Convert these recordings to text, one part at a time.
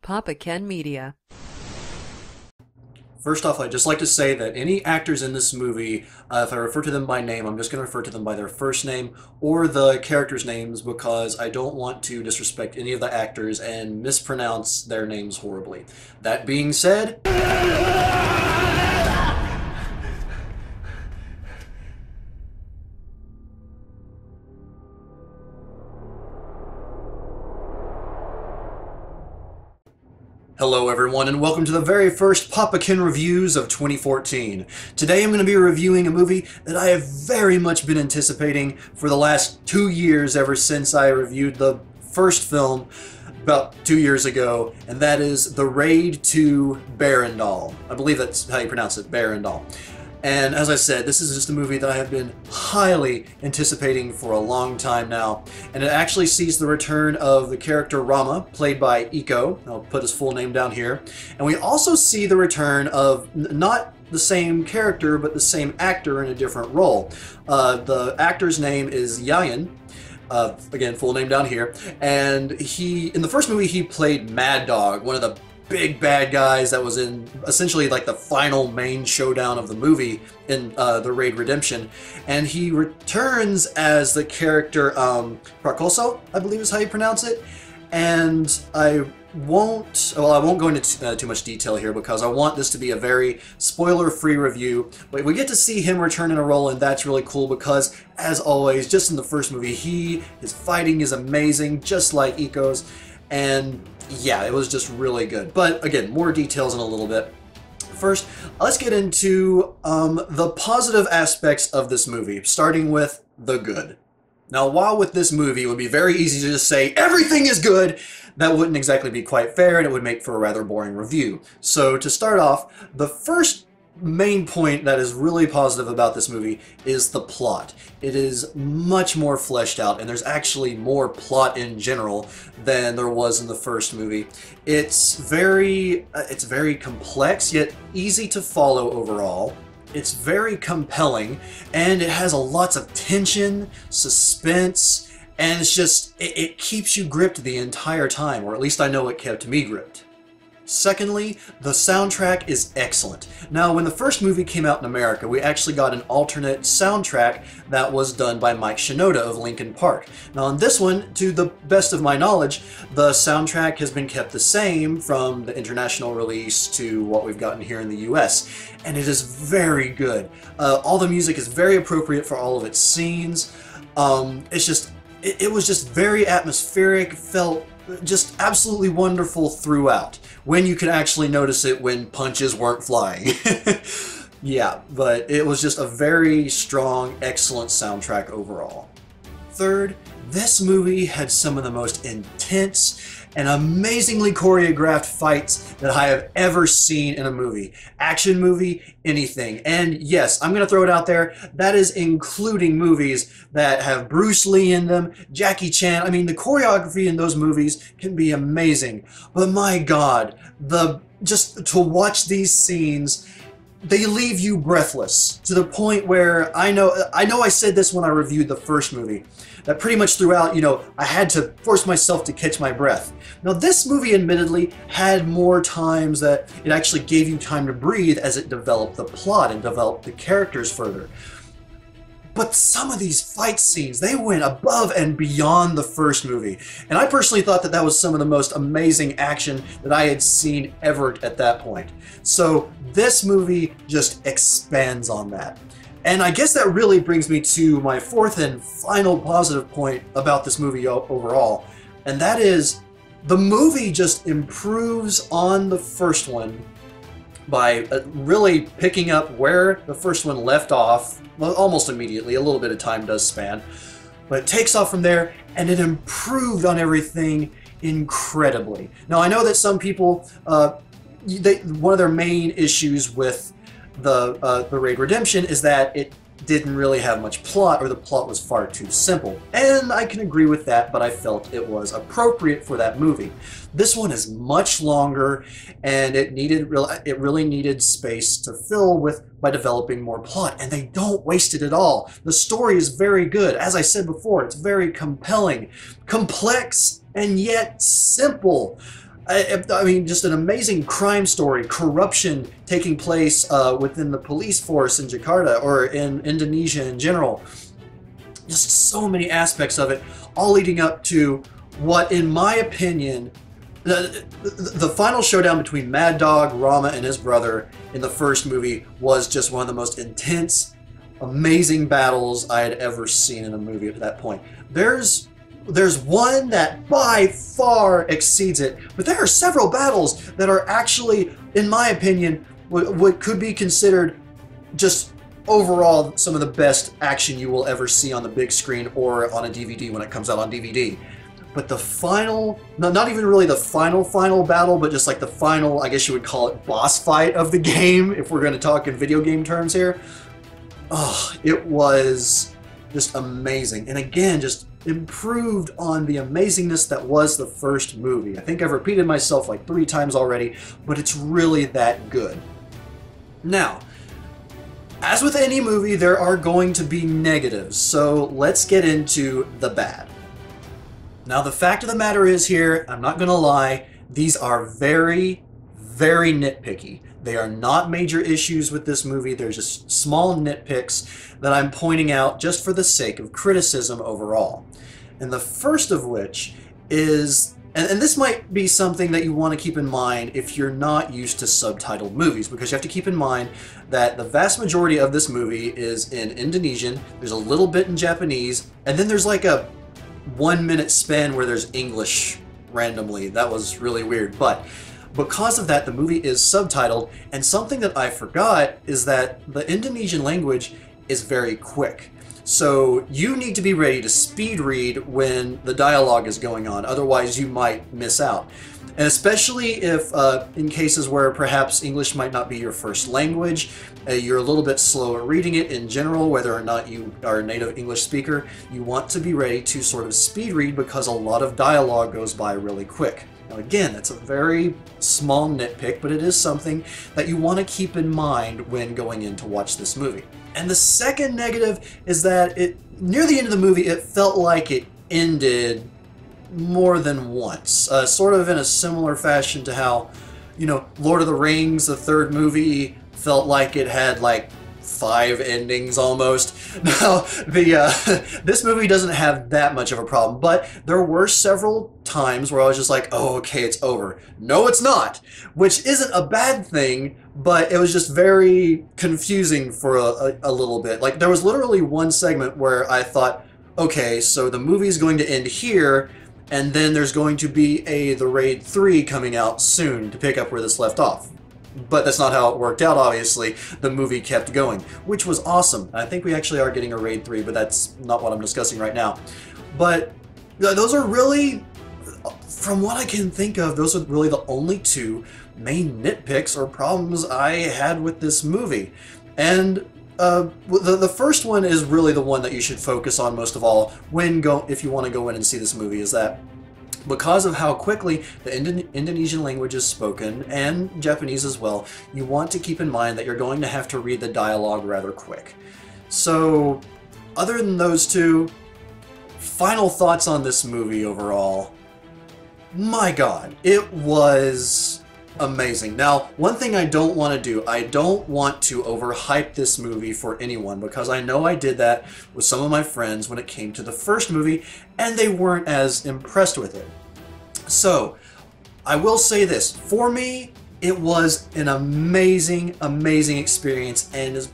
PapaKennMedia. First off, I'd just like to say that any actors in this movie, if I refer to them by name, I'm just going to refer to them by their first name or the characters' names because I don't want to disrespect any of the actors and mispronounce their names horribly. That being said... Hello everyone, and welcome to the very first PapaKen Reviews of 2014. Today I'm going to be reviewing a movie that I have very much been anticipating for the last 2 years, ever since I reviewed the first film about 2 years ago, and that is The Raid to Berandal. I believe that's how you pronounce it, Berandal. And as I said, this is just a movie that I have been highly anticipating for a long time now. And it actually sees the return of the character Rama, played by Iko. I'll put his full name down here. And we also see the return of not the same character, but the same actor in a different role. The actor's name is Yayan. Again, full name down here. And in the first movie, he played Mad Dog, one of the big bad guys that was in essentially like the final main showdown of the movie in The Raid Redemption, and he returns as the character Prakoso, I believe is how you pronounce it. And I won't go into too much detail here because I want this to be a very spoiler-free review, but we get to see him return in a role, and that's really cool because, as always, just in the first movie, his fighting is amazing, just like Iko's. And yeah, it was just really good. But again, more details in a little bit. First, let's get into the positive aspects of this movie, starting with the good. Now, while with this movie it would be very easy to just say everything is good, that wouldn't exactly be quite fair, and it would make for a rather boring review. So to start off, the first main point that is really positive about this movie is the plot. It is much more fleshed out, and there's actually more plot in general than there was in the first movie. It's very complex, yet easy to follow overall. It's very compelling, and it has lots of tension, suspense, and it keeps you gripped the entire time, or at least I know it kept me gripped. Secondly, the soundtrack is excellent. Now, when the first movie came out in America, we actually got an alternate soundtrack that was done by Mike Shinoda of Linkin Park. Now, on this one, to the best of my knowledge, the soundtrack has been kept the same from the international release to what we've gotten here in the US, and it is very good. All the music is very appropriate for all of its scenes. It was just very atmospheric, felt just absolutely wonderful throughout, when you could actually notice it when punches weren't flying. Yeah, but it was just a very strong, excellent soundtrack overall. Third, this movie had some of the most intense and amazingly choreographed fights that I have ever seen in a movie. Action movie, anything. And yes, I'm going to throw it out there, that is including movies that have Bruce Lee in them, Jackie Chan. I mean, the choreography in those movies can be amazing. But my God, just to watch these scenes, they leave you breathless, to the point where I know I said this when I reviewed the first movie, that pretty much throughout, I had to force myself to catch my breath. Now, this movie admittedly had more times that it actually gave you time to breathe as it developed the plot and developed the characters further. But some of these fight scenes, they went above and beyond the first movie. And I personally thought that was some of the most amazing action that I had seen ever at that point. So this movie just expands on that. And I guess that really brings me to my fourth and final positive point about this movie overall. And that is, the movie just improves on the first one by really picking up where the first one left off, well, almost immediately. A little bit of time does span, but it takes off from there, and it improved on everything incredibly. Now, I know that some people, one of their main issues with the Raid Redemption is that it didn't really have much plot, or the plot was far too simple. And I can agree with that, but I felt it was appropriate for that movie. This one is much longer, and it really needed space to fill with by developing more plot, and they don't waste it at all. The story is very good. As I said before, it's very compelling, complex, and yet simple. I mean, just an amazing crime story, corruption taking place within the police force in Jakarta or in Indonesia in general. Just so many aspects of it, all leading up to what, in my opinion, the final showdown between Mad Dog, Rama, and his brother in the first movie was just one of the most intense, amazing battles I had ever seen in a movie at that point. There's one that by far exceeds it, but there are several battles that are actually, in my opinion, what could be considered just overall some of the best action you will ever see on the big screen or on a DVD when it comes out on DVD. But the final, not even really the final battle, but just like the final, I guess you would call it, boss fight of the game, if we're going to talk in video game terms here. Oh, it was just amazing. And again, just improved on the amazingness that was the first movie. I think I've repeated myself like 3 times already, but it's really that good. Now, as with any movie, there are going to be negatives, so let's get into the bad. Now, the fact of the matter is here, I'm not going to lie, these are very, very nitpicky. They are not major issues with this movie. They're just small nitpicks that I'm pointing out just for the sake of criticism overall. And the first of which is, and this might be something that you want to keep in mind if you're not used to subtitled movies, because you have to keep in mind that the vast majority of this movie is in Indonesian, there's a little bit in Japanese, and then there's like a 1-minute span where there's English randomly. That was really weird, but because of that, the movie is subtitled, and something that I forgot is that the Indonesian language is very quick. So you need to be ready to speed read when the dialogue is going on, otherwise you might miss out. And especially if, in cases where perhaps English might not be your first language, you're a little bit slow at reading it in general, whether or not you are a native English speaker, you want to be ready to sort of speed read because a lot of dialogue goes by really quick. Now again, that's a very small nitpick, but it is something that you want to keep in mind when going in to watch this movie. And the second negative is that near the end of the movie, it felt like it ended more than once, sort of in a similar fashion to how, you know, Lord of the Rings, the third movie, felt like it had like 5 endings almost. Now, this movie doesn't have that much of a problem, but there were several times where I was just like, oh, okay, it's over. No, it's not, which isn't a bad thing, but it was just very confusing for a little bit. Like, there was literally one segment where I thought, okay, so the movie's going to end here, and then there's going to be the Raid 3 coming out soon to pick up where this left off. But that's not how it worked out, obviously. The movie kept going, which was awesome. I think we actually are getting a Raid 3, but that's not what I'm discussing right now. But those are really, from what I can think of, those are really the only 2 main nitpicks or problems I had with this movie. And the first one is really the one that you should focus on most of all if you want to go in and see this movie, is that because of how quickly the Indonesian language is spoken, and Japanese as well, you want to keep in mind that you're going to have to read the dialogue rather quick. So, other than those 2, final thoughts on this movie overall. My God, it was amazing. Now, one thing I don't want to do, I don't want to overhype this movie for anyone, because I know I did that with some of my friends when it came to the first movie, and they weren't as impressed with it. So, I will say this, for me, it was an amazing, amazing experience, and is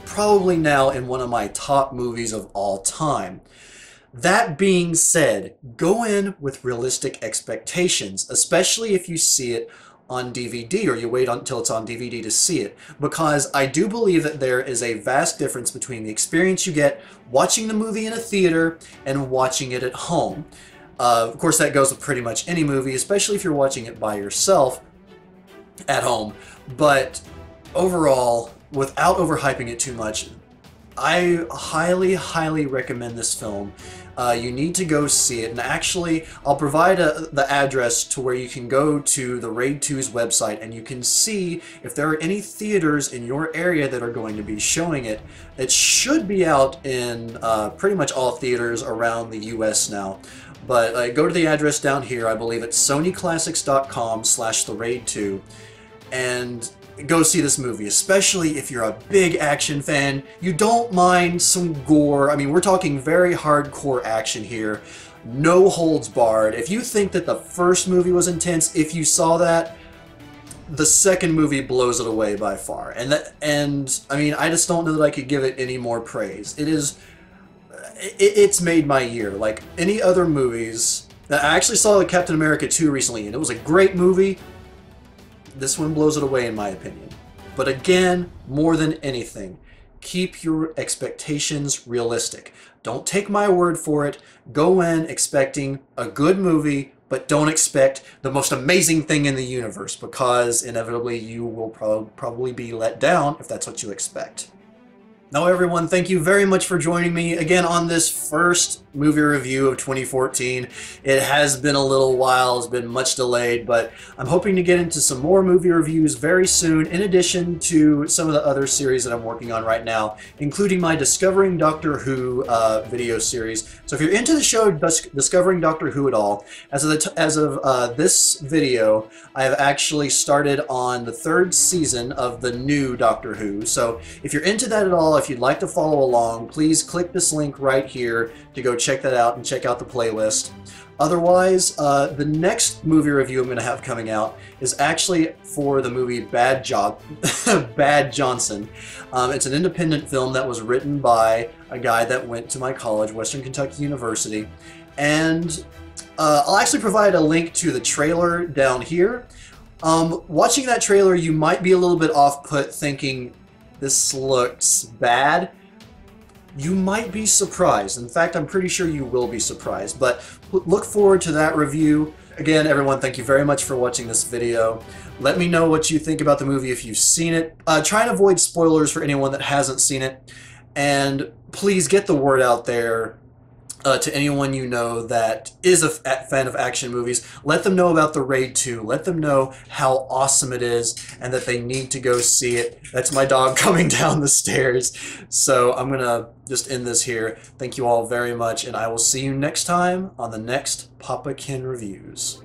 probably now in one of my top movies of all time. That being said, go in with realistic expectations, especially if you see it on DVD, or you wait until it's on DVD to see it, because I do believe that there is a vast difference between the experience you get watching the movie in a theater and watching it at home. Of course, that goes with pretty much any movie, especially if you're watching it by yourself at home. But overall, without overhyping it too much, I highly, highly recommend this film. You need to go see it, and actually I'll provide the address to where you can go to the Raid 2's website and you can see if there are any theaters in your area that are going to be showing it. It should be out in pretty much all theaters around the US now, But go to the address down here. I believe it's sonyclassics.com/theraid2, and go see this movie, especially if you're a big action fan. You don't mind some gore. I mean, we're talking very hardcore action here. No holds barred. If you think that the first movie was intense, if you saw that, the second movie blows it away by far. And I mean, I just don't know that I could give it any more praise. It's made my year. Like any other movies, I actually saw the Captain America 2 recently, and it was a great movie. This one blows it away in my opinion. But again, more than anything, keep your expectations realistic. Don't take my word for it. Go in expecting a good movie, but don't expect the most amazing thing in the universe, because inevitably you will probably be let down if that's what you expect. Now everyone, thank you very much for joining me again on this first movie review of 2014. It has been a little while, it's been much delayed, but I'm hoping to get into some more movie reviews very soon, in addition to some of the other series that I'm working on right now, including my Discovering Doctor Who video series. So if you're into the show Discovering Doctor Who at all, as of this video, I have actually started on the 3rd season of the new Doctor Who. So if you're into that at all, if you'd like to follow along, please click this link right here to go check that out and check out the playlist. Otherwise, the next movie review I'm going to have coming out is actually for the movie Bad Johnson. It's an independent film that was written by a guy that went to my college, Western Kentucky University, and I'll actually provide a link to the trailer down here. Watching that trailer, you might be a little bit off-put thinking, this looks bad. You might be surprised. In fact, I'm pretty sure you will be surprised, but look forward to that review. Again, everyone, thank you very much for watching this video. Let me know what you think about the movie if you've seen it. Try and avoid spoilers for anyone that hasn't seen it, and please get the word out there to anyone you know that is a fan of action movies. Let them know about The Raid 2. Let them know how awesome it is and that they need to go see it. That's my dog coming down the stairs. So I'm going to just end this here. Thank you all very much, and I will see you next time on the next Papa Ken Reviews.